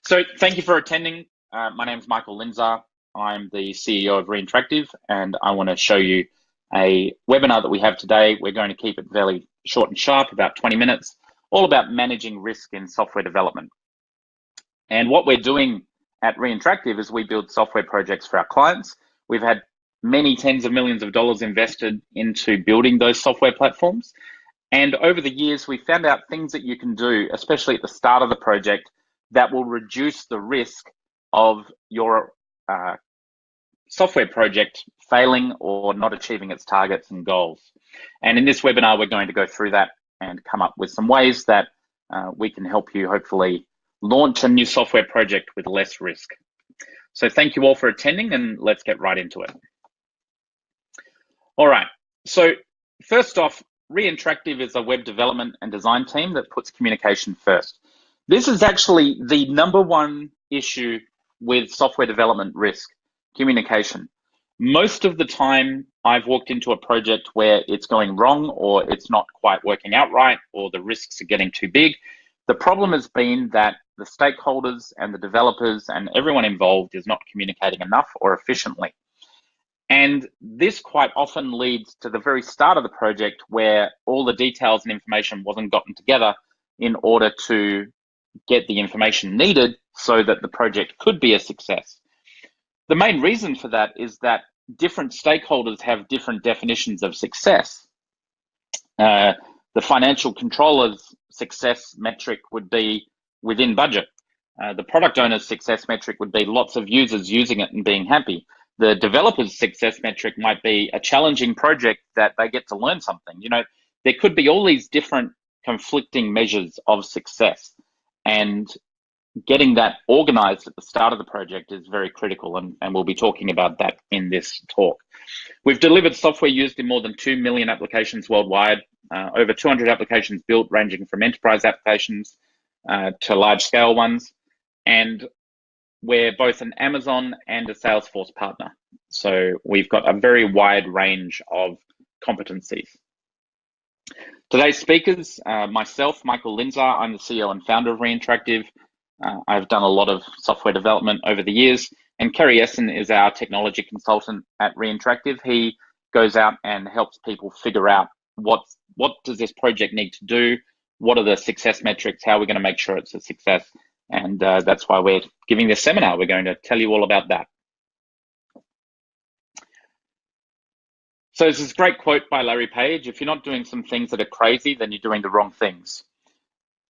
So thank you for attending. My name is Michael Linzar. I'm the CEO of Reinteractive, and I want to show you a webinar that we have today. We're going to keep it fairly short and sharp, about 20 minutes, all about managing risk in software development. And what we're doing at Reinteractive is we build software projects for our clients. We've had many tens of millions of dollars invested into building those software platforms. And over the years, we found out things that you can do, especially at the start of the project, that will reduce the risk of your software project failing or not achieving its targets and goals. And in this webinar, we're going to go through that and come up with some ways that we can help you hopefully launch a new software project with less risk. So thank you all for attending, and let's get right into it. All right, so first off, Reinteractive is a web development and design team that puts communication first. This is actually the number one issue with software development risk, communication. Most of the time, I've walked into a project where it's going wrong or it's not quite working out right or the risks are getting too big. The problem has been that the stakeholders and the developers and everyone involved is not communicating enough or efficiently. And this quite often leads to the very start of the project where all the details and information wasn't gotten together in order to get the information needed so that the project could be a success. The main reason for that is that different stakeholders have different definitions of success. The financial controller's success metric would be within budget. The product owner's success metric would be lots of users using it and being happy. The developer's success metric might be a challenging project that they get to learn something. You know, there could be all these different conflicting measures of success, and getting that organized at the start of the project is very critical, and we'll be talking about that in this talk. We've delivered software used in more than 2 million applications worldwide, over 200 applications built ranging from enterprise applications to large scale ones, and we're both an Amazon and a Salesforce partner. So we've got a very wide range of competencies. Today's speakers, myself, Michael Linzar, I'm the CEO and founder of Reinteractive. I've done a lot of software development over the years, and Kerry Essen is our technology consultant at Reinteractive. He goes out and helps people figure out what does this project need to do, what are the success metrics, how are we going to make sure it's a success, and that's why we're giving this seminar. We're going to tell you all about that. So there's this great quote by Larry Page: if you're not doing some things that are crazy, then you're doing the wrong things.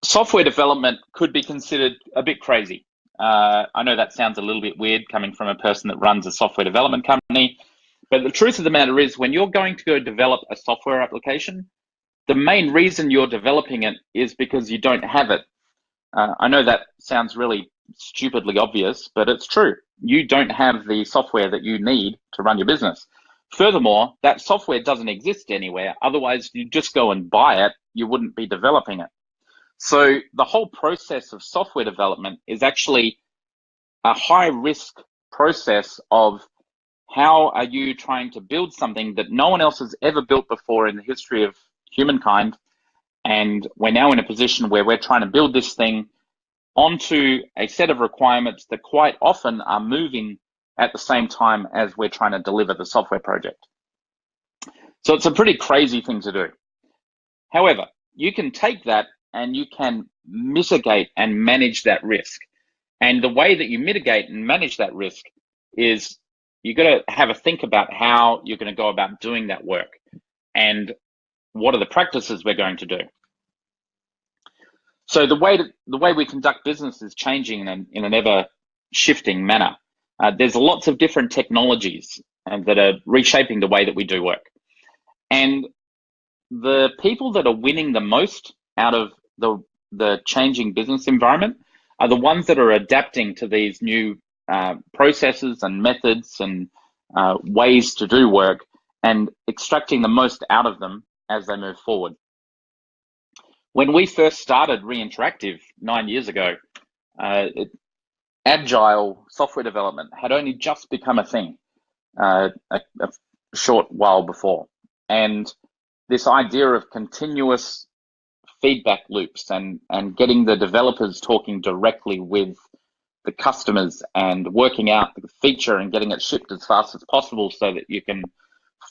Software development could be considered a bit crazy. I know that sounds a little bit weird coming from a person that runs a software development company, but the truth of the matter is when you're going to go develop a software application, the main reason you're developing it is because you don't have it. I know that sounds really stupidly obvious, but it's true. You don't have the software that you need to run your business. Furthermore, that software doesn't exist anywhere. Otherwise, you just go and buy it. You wouldn't be developing it. So the whole process of software development is actually a high risk process of how are you trying to build something that no one else has ever built before in the history of humankind. And we're now in a position where we're trying to build this thing onto a set of requirements that quite often are moving at the same time as we're trying to deliver the software project. So it's a pretty crazy thing to do. However, you can take that and you can mitigate and manage that risk. And the way that you mitigate and manage that risk is you've got to have a think about how you're going to go about doing that work and what are the practices we're going to do. So the way we conduct business is changing in an ever shifting manner. There's lots of different technologies that are reshaping the way that we do work. And the people that are winning the most out of the changing business environment are the ones that are adapting to these new processes and methods and ways to do work and extracting the most out of them as they move forward. When we first started Reinteractive 9 years ago, Agile software development had only just become a thing a short while before. And this idea of continuous feedback loops and getting the developers talking directly with the customers and working out the feature and getting it shipped as fast as possible so that you can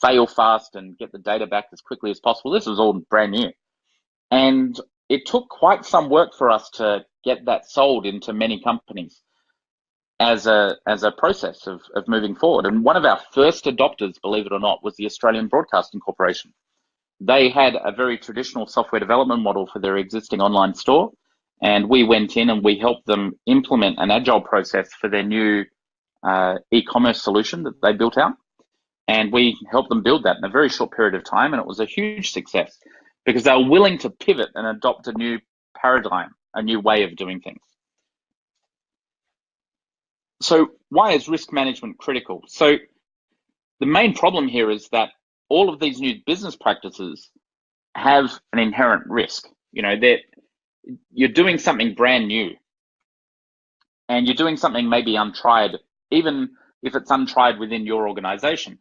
fail fast and get the data back as quickly as possible. This was all brand new. And it took quite some work for us to get that sold into many companies as a process of moving forward. And one of our first adopters, believe it or not, was the Australian Broadcasting Corporation. They had a very traditional software development model for their existing online store. And we went in and we helped them implement an agile process for their new e-commerce solution that they built out. And we helped them build that in a very short period of time. And it was a huge success because they were willing to pivot and adopt a new paradigm, a new way of doing things. So why is risk management critical? So the main problem here is that all of these new business practices have an inherent risk. You're doing something brand new and you're doing something maybe untried, even if it's untried within your organization.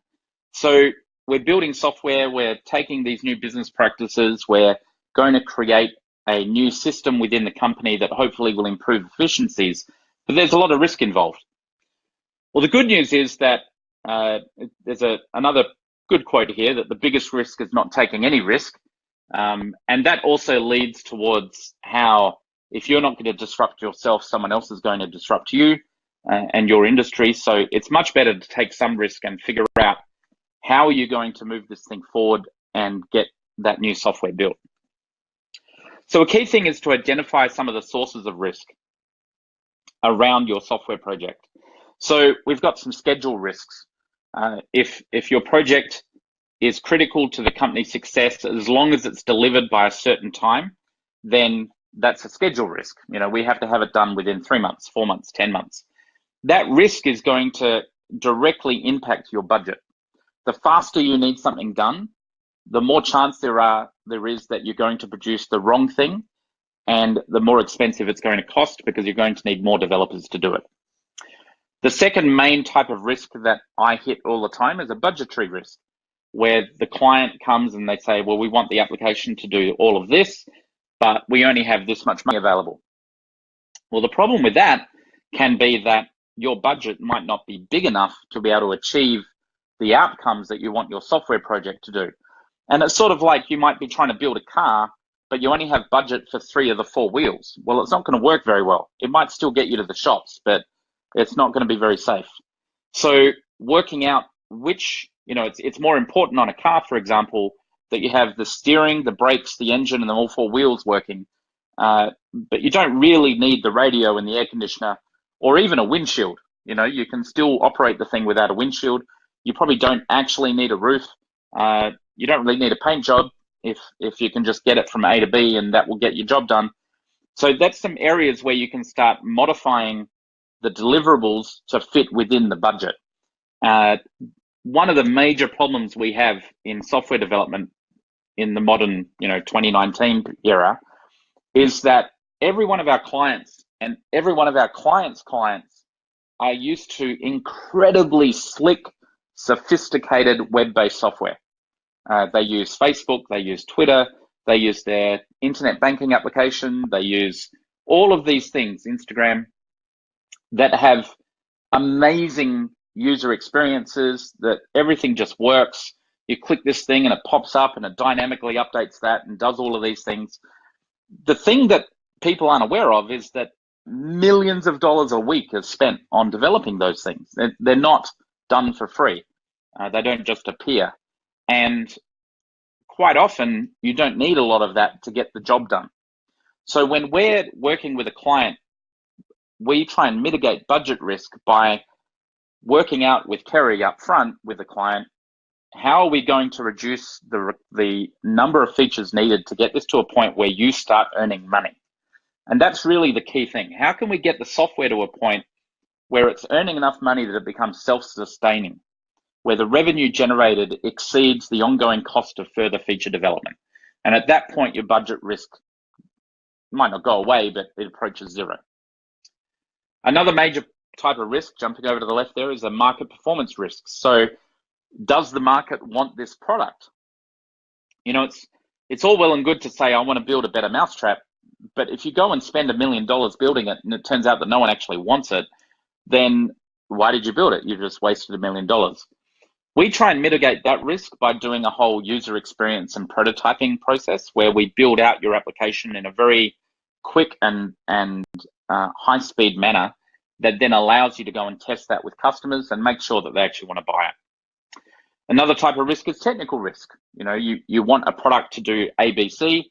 So we're building software, we're taking these new business practices, we're going to create a new system within the company that hopefully will improve efficiencies, but there's a lot of risk involved. Well, the good news is that there's another good quote here, that the biggest risk is not taking any risk. And that also leads towards how, if you're not going to disrupt yourself, someone else is going to disrupt you and your industry. So it's much better to take some risk and figure out how are you going to move this thing forward and get that new software built. So a key thing is to identify some of the sources of risk around your software project. So we've got some schedule risks. If your project is critical to the company's success, as long as it's delivered by a certain time, then that's a schedule risk. We have to have it done within 3 months, 4 months, 10 months. That risk is going to directly impact your budget. The faster you need something done, the more chance there is that you're going to produce the wrong thing, and the more expensive it's going to cost because you're going to need more developers to do it. The second main type of risk that I hit all the time is a budgetary risk, where the client comes and they say, well, we want the application to do all of this, but we only have this much money available. Well, the problem with that can be that your budget might not be big enough to be able to achieve the outcomes that you want your software project to do. And it's sort of like you might be trying to build a car, but you only have budget for 3 of the 4 wheels. Well, it's not going to work very well. It might still get you to the shops, but it's not going to be very safe. So working out which, it's more important on a car, for example, that you have the steering, the brakes, the engine, and all 4 wheels working. But you don't really need the radio and the air conditioner or even a windshield. You can still operate the thing without a windshield. You probably don't actually need a roof. You don't really need a paint job if you can just get it from A to B, and that will get your job done. So that's some areas where you can start modifying the deliverables to fit within the budget. One of the major problems we have in software development in the modern, 2019 era is that every one of our clients and every one of our clients' clients are used to incredibly slick, sophisticated web-based software. They use Facebook, they use Twitter, they use their internet banking application, they use all of these things, Instagram, that have amazing user experiences, that everything just works. You click this thing and it pops up and it dynamically updates that and does all of these things. The thing that people aren't aware of is that millions of dollars a week is spent on developing those things. They're not done for free. They don't just appear. And quite often, you don't need a lot of that to get the job done. So when we're working with a client, we try and mitigate budget risk by working out with Kerry up front with the client, how are we going to reduce the number of features needed to get this to a point where you start earning money? And that's really the key thing. How can we get the software to a point where it's earning enough money that it becomes self-sustaining, where the revenue generated exceeds the ongoing cost of further feature development? And at that point, your budget risk might not go away, but it approaches zero. Another major type of risk, jumping over to the left there, is a market performance risk. So does the market want this product? It's all well and good to say, I want to build a better mousetrap, But if you go and spend $1 million building it and it turns out that no one actually wants it, then why did you build it? You just wasted $1 million. We try and mitigate that risk by doing a whole user experience and prototyping process where we build out your application in a very quick and high-speed manner that then allows you to go and test that with customers and make sure that they actually want to buy it. Another type of risk is technical risk. You want a product to do ABC,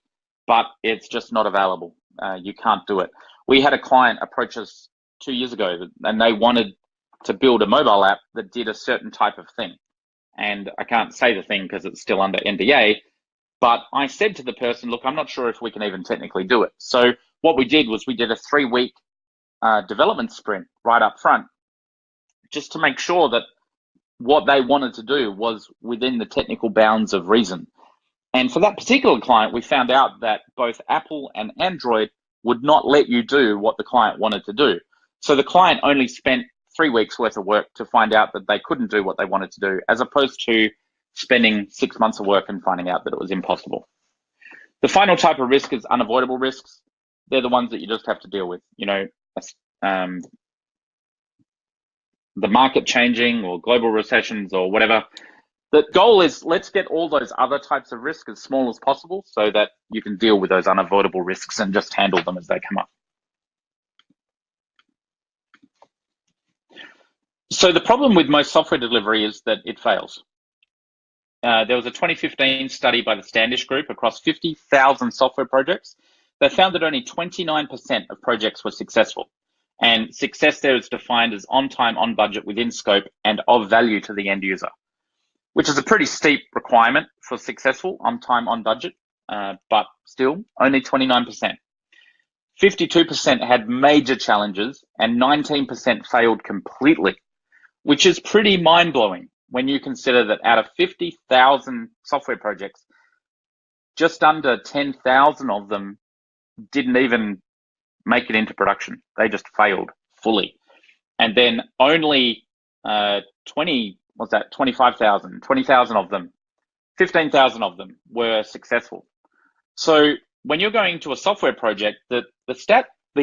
but it's just not available. You can't do it. We had a client approach us 2 years ago and they wanted to build a mobile app that did a certain type of thing. And I can't say the thing because it's still under NDA, but I said to the person, look, I'm not sure if we can even technically do it. So what we did was we did a 3-week development sprint right up front, just to make sure that what they wanted to do was within the technical bounds of reason. And for that particular client, we found out that both Apple and Android would not let you do what the client wanted to do. So the client only spent 3 weeks worth of work to find out that they couldn't do what they wanted to do, as opposed to spending 6 months of work and finding out that it was impossible. The final type of risk is unavoidable risks. They're the ones that you just have to deal with. The market changing or global recessions or whatever. The goal is let's get all those other types of risks as small as possible so that you can deal with those unavoidable risks and just handle them as they come up. So the problem with most software delivery is that it fails. There was a 2015 study by the Standish Group across 50,000 software projects that found that only 29% of projects were successful. And success there is defined as on time, on budget, within scope, and of value to the end user, which is a pretty steep requirement for successful on time, on budget, but still only 29%. 52% had major challenges and 19% failed completely, which is pretty mind-blowing when you consider that out of 50,000 software projects, just under 10,000 of them didn't even make it into production. They just failed fully. And then only 20,000 of them, 15,000 of them were successful. So when you're going to a software project, the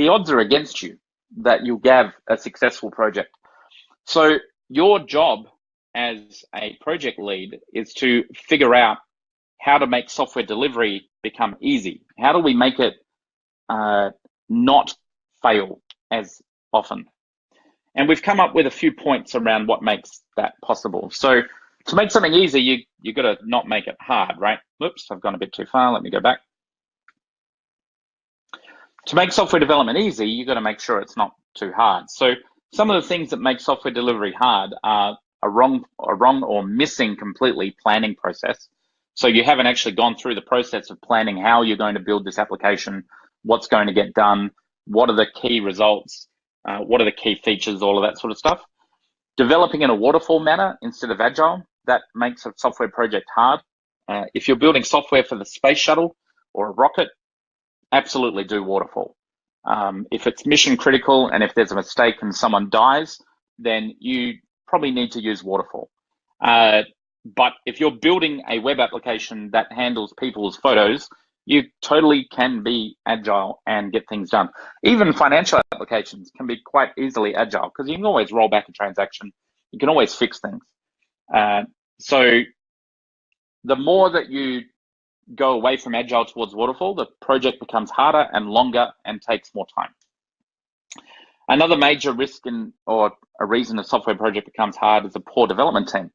odds are against you that you'll have a successful project. So your job as a project lead is to figure out how to make software delivery become easy. How do we make it not fail as often? And we've come up with a few points around what makes that possible. So to make something easy, you got to not make it hard, right? Oops, I've gone a bit too far. Let me go back. To make software development easy, you got to make sure it's not too hard. So some of the things that make software delivery hard are a wrong or missing completely planning process. So you haven't actually gone through the process of planning how you're going to build this application, what's going to get done, what are the key results, what are the key features, all of that sort of stuff. Developing in a waterfall manner instead of agile, that makes a software project hard. If you're building software for the space shuttle or a rocket, absolutely do waterfall. If it's mission critical and if there's a mistake and someone dies, then you probably need to use waterfall. But if you're building a web application that handles people's photos, you totally can be agile and get things done. Even financial applications can be quite easily agile because you can always roll back a transaction. You can always fix things. So the more that you go away from agile towards waterfall, the project becomes harder and longer and takes more time. Another major risk or a reason a software project becomes hard is a poor development team.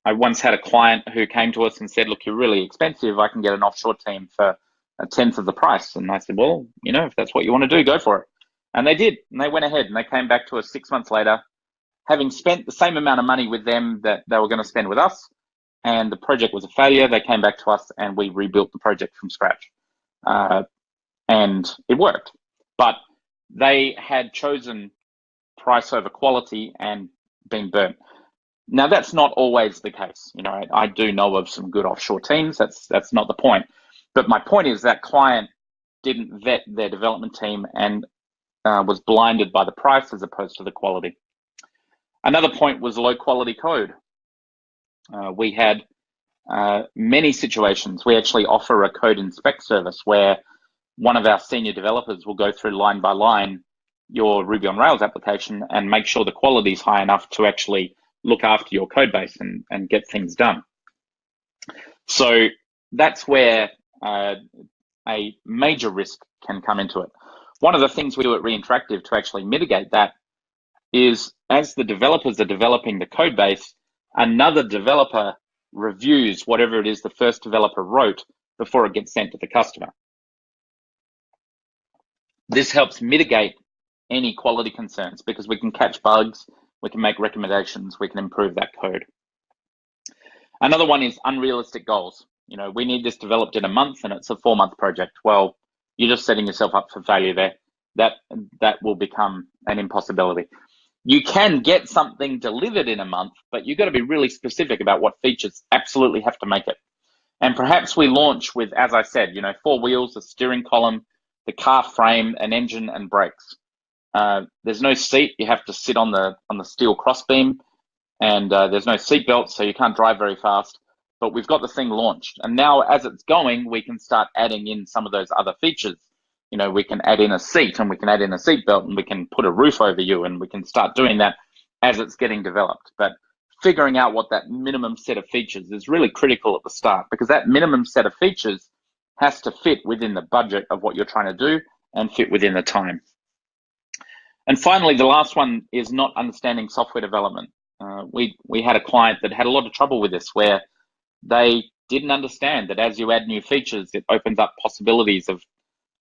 I once had a client who came to us and said, look, you're really expensive. I can get an offshore team for 1/10 of the price. And I said, well, if that's what you want to do, go for it. And they did. And they went ahead and they came back to us 6 months later, having spent the same amount of money with them that they were going to spend with us. And the project was a failure. They came back to us and we rebuilt the project from scratch. And it worked. But they had chosen price over quality and been burnt. Now, that's not always the case. I do know of some good offshore teams. That's not the point. But my point is that client didn't vet their development team and was blinded by the price as opposed to the quality. Another point was low quality code. We had many situations. We actually offer a code inspect service where one of our senior developers will go through line by line your Ruby on Rails application and make sure the quality is high enough to actually look after your code base and get things done. So that's where a major risk can come into it. One of the things we do at Reinteractive to actually mitigate that is, as the developers are developing the code base, another developer reviews whatever it is the first developer wrote before it gets sent to the customer. This helps mitigate any quality concerns because we can catch bugs, we can make recommendations, we can improve that code. Another one is unrealistic goals. You know, we need this developed in a month and it's a 4-month project. Well, you're just setting yourself up for failure there. That will become an impossibility. You can get something delivered in a month, but you've got to be really specific about what features absolutely have to make it. And perhaps we launch with, as I said, 4 wheels, a steering column, the car frame, an engine, and brakes. There's no seat. You have to sit on the steel crossbeam, and there's no seat belt, so you can't drive very fast. But we've got the thing launched, and now as it's going, we can start adding in some of those other features. We can add in a seat, and we can add in a seat belt, and we can put a roof over you, and we can start doing that as it's getting developed. But figuring out what that minimum set of features is really critical at the start, because that minimum set of features has to fit within the budget of what you're trying to do and fit within the time. And finally, the last one is not understanding software development. We had a client that had a lot of trouble with this, where they didn't understand that as you add new features, it opens up possibilities of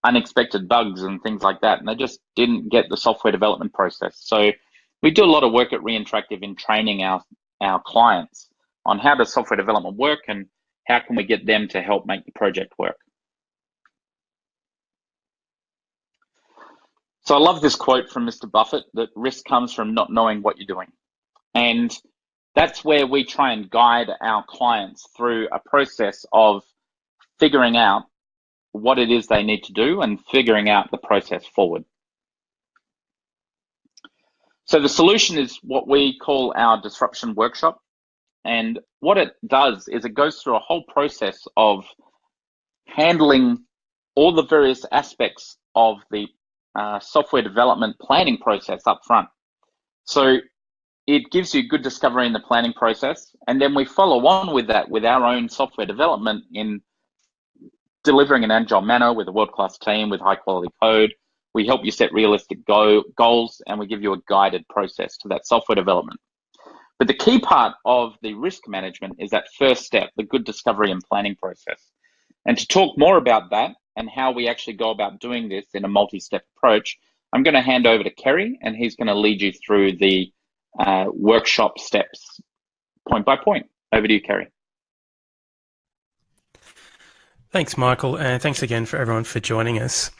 unexpected bugs and things like that, and they just didn't get the software development process. So we do a lot of work at Reinteractive in training our clients on how does software development work and how can we get them to help make the project work. So I love this quote from Mr. Buffett, that risk comes from not knowing what you're doing. And that's where we try and guide our clients through a process of figuring out what it is they need to do and figuring out the process forward. So the solution is what we call our disruption workshop. And what it does is it goes through a whole process of handling all the various aspects of the software development planning process up front. So it gives you good discovery in the planning process, and then we follow on with that with our own software development in delivering an agile manner with a world-class team with high-quality code. We help you set realistic goals, and we give you a guided process to that software development. But the key part of the risk management is that first step, the good discovery and planning process. And to talk more about that and how we actually go about doing this in a multi-step approach, I'm going to hand over to Kerry, and he's going to lead you through the workshop steps point by point. Over to you, Kerry. Thanks, Michael, and thanks again for everyone for joining us.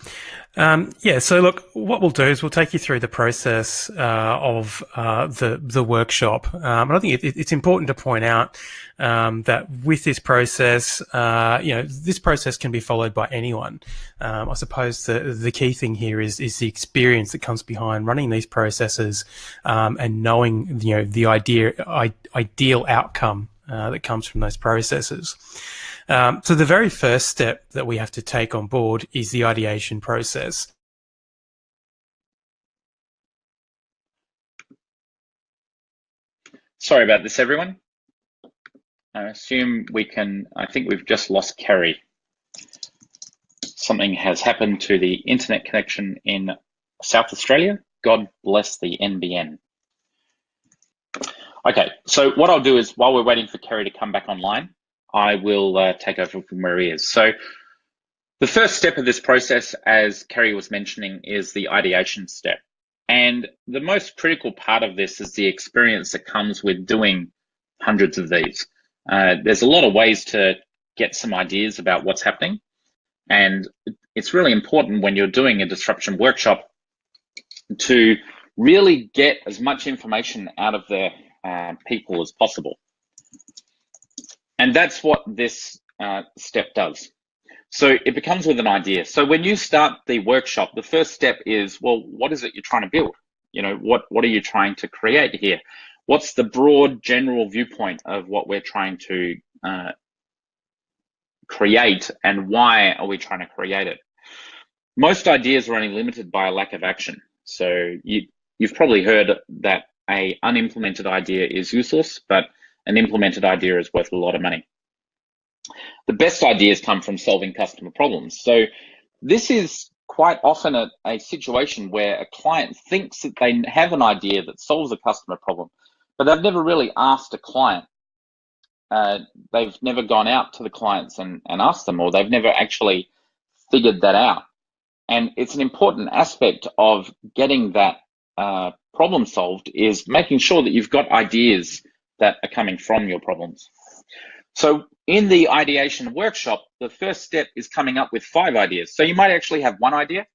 So look, what we'll do is we'll take you through the process of the workshop. And I think it's important to point out that with this process, this process can be followed by anyone. I suppose the key thing here is the experience that comes behind running these processes and knowing the ideal outcome that comes from those processes. So the very first step that we have to take on board is the ideation process. Sorry about this, everyone. I think we've just lost Kerry. Something has happened to the internet connection in South Australia. God bless the NBN. Okay, so what I'll do is, while we're waiting for Kerry to come back online, I will take over from where he is. So the first step of this process, as Kerry was mentioning, is the ideation step. And the most critical part of this is the experience that comes with doing hundreds of these. There's a lot of ways to get some ideas about what's happening. And it's really important when you're doing a disruption workshop to really get as much information out of the people as possible. And that's what this step does. So it becomes with an idea. So when you start the workshop, the first step is, well, what is it you're trying to build? What are you trying to create here? What's the broad general viewpoint of what we're trying to create, and why are we trying to create it? Most ideas are only limited by a lack of action. So you've probably heard that a unimplemented idea is useless, but an implemented idea is worth a lot of money. The best ideas come from solving customer problems. So this is quite often a situation where a client thinks that they have an idea that solves a customer problem, but they've never really asked a client. They've never gone out to the clients and asked them, or they've never actually figured that out. And it's an important aspect of getting that problem solved is making sure that you've got ideas that are coming from your problems. So in the ideation workshop, the first step is coming up with 5 ideas. So you might actually have one idea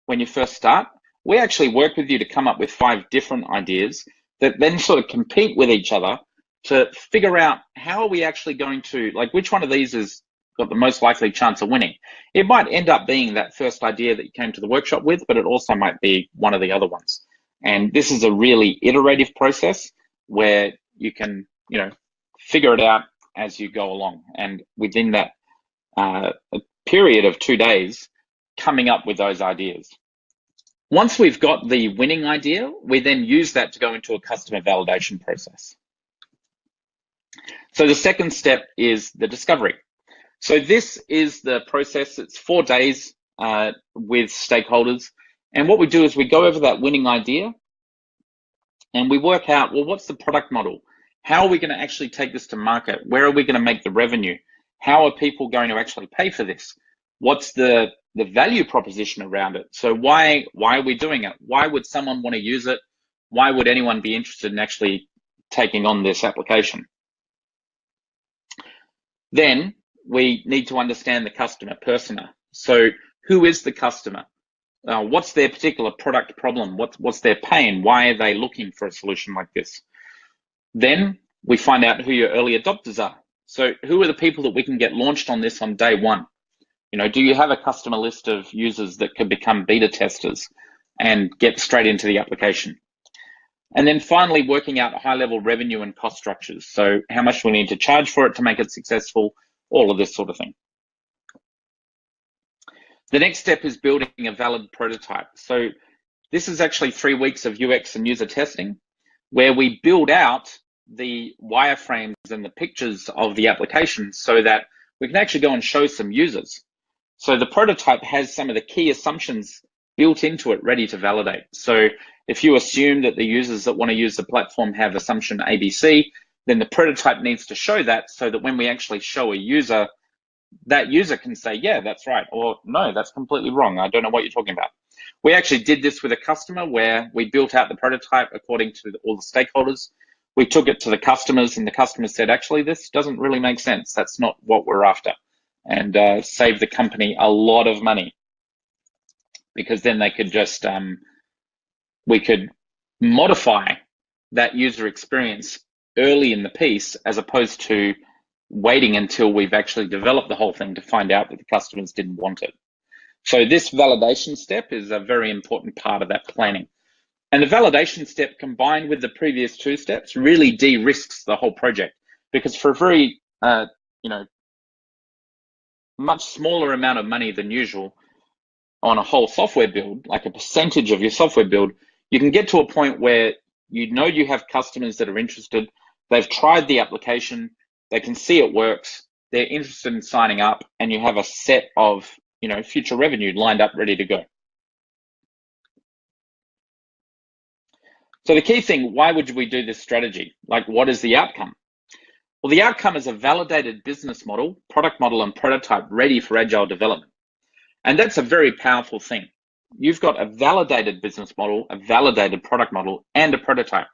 when you first start. We actually work with you to come up with 5 different ideas that then sort of compete with each other to figure out how are we actually going to, like, which one of these has got the most likely chance of winning. It might end up being that first idea that you came to the workshop with, but it also might be one of the other ones. And this is a really iterative process where you can, figure it out as you go along. And within that period of 2 days, coming up with those ideas. Once we've got the winning idea, we then use that to go into a customer validation process. So the second step is the discovery. So this is the process. It's 4 days with stakeholders. And what we do is we go over that winning idea and we work out, well, what's the product model? How are we going to actually take this to market? Where are we going to make the revenue? How are people going to actually pay for this? What's the value proposition around it? So why are we doing it? Why would someone want to use it? Why would anyone be interested in actually taking on this application? Then we need to understand the customer persona. So who is the customer? What's their particular product problem? What's their pain? Why are they looking for a solution like this? Then we find out who your early adopters are. So who are the people that we can get launched on this on day one? Do you have a customer list of users that could become beta testers and get straight into the application? And then finally, working out high-level revenue and cost structures. So how much we need to charge for it to make it successful, all of this sort of thing. The next step is building a valid prototype. So this is actually 3 weeks of UX and user testing, where we build out the wireframes and the pictures of the application so that we can actually go and show some users. So the prototype has some of the key assumptions built into it, ready to validate. So if you assume that the users that want to use the platform have assumption ABC, then the prototype needs to show that so that when we actually show a user, that user can say, yeah, that's right, or no, that's completely wrong. I don't know what you're talking about. We actually did this with a customer where we built out the prototype according to all the stakeholders. We took it to the customers and the customers said, actually, this doesn't really make sense. That's not what we're after. And saved the company a lot of money because then they could just, we could modify that user experience early in the piece as opposed to waiting until we've actually developed the whole thing to find out that the customers didn't want it. So this validation step is a very important part of that planning. And the validation step combined with the previous 2 steps really de-risks the whole project because for a very, much smaller amount of money than usual on a whole software build, like a percentage of your software build, you can get to a point where you have customers that are interested, they've tried the application, they can see it works, they're interested in signing up, and you have a set of future revenue lined up, ready to go. So the key thing, why would we do this strategy? Like, what is the outcome? Well, the outcome is a validated business model, product model, and prototype ready for Agile development. And that's a very powerful thing. You've got a validated business model, a validated product model, and a prototype.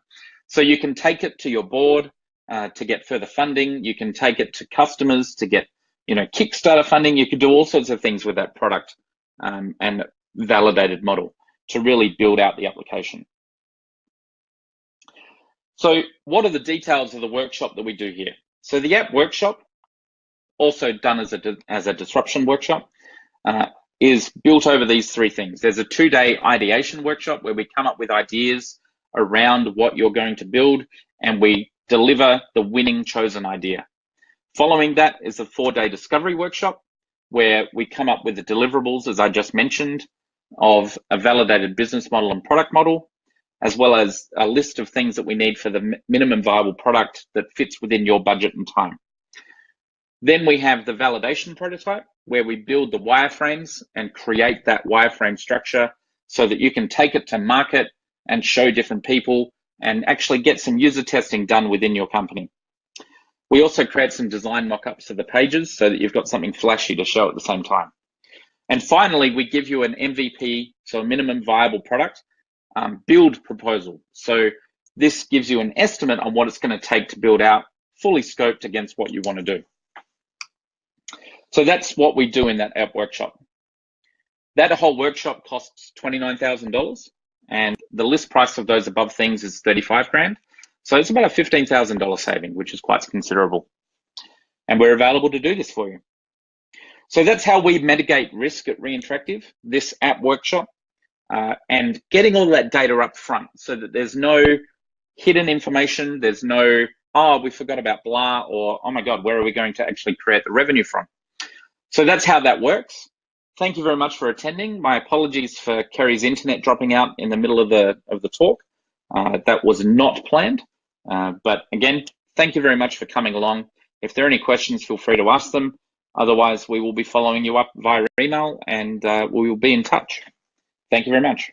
So you can take it to your board to get further funding. You can take it to customers to get, Kickstarter funding. You could do all sorts of things with that product and validated model to really build out the application. So what are the details of the workshop that we do here? So the app workshop, also done as a disruption workshop, is built over these 3 things. There's a 2-day ideation workshop where we come up with ideas around what you're going to build and we deliver the winning chosen idea. Following that is a 4-day discovery workshop where we come up with the deliverables, as I just mentioned, of a validated business model and product model, as well as a list of things that we need for the minimum viable product that fits within your budget and time. Then we have the validation prototype, where we build the wireframes and create that wireframe structure so that you can take it to market and show different people and actually get some user testing done within your company. We also create some design mock-ups of the pages so that you've got something flashy to show at the same time. And finally, we give you an MVP, so a minimum viable product, build proposal. So this gives you an estimate on what it's going to take to build out, fully scoped against what you want to do. So that's what we do in that app workshop. That whole workshop costs $29,000, and the list price of those above things is $35,000. So it's about a $15,000 saving, which is quite considerable. And we're available to do this for you. So that's how we mitigate risk at Reinteractive, this app workshop, and getting all that data up front so that there's no hidden information, there's no, oh, we forgot about blah, or, oh my God, where are we going to actually create the revenue from? So that's how that works. Thank you very much for attending. My apologies for Kerry's internet dropping out in the middle of the talk. That was not planned. But again, thank you very much for coming along. If there are any questions, feel free to ask them. Otherwise, we will be following you up via email, and we will be in touch. Thank you very much.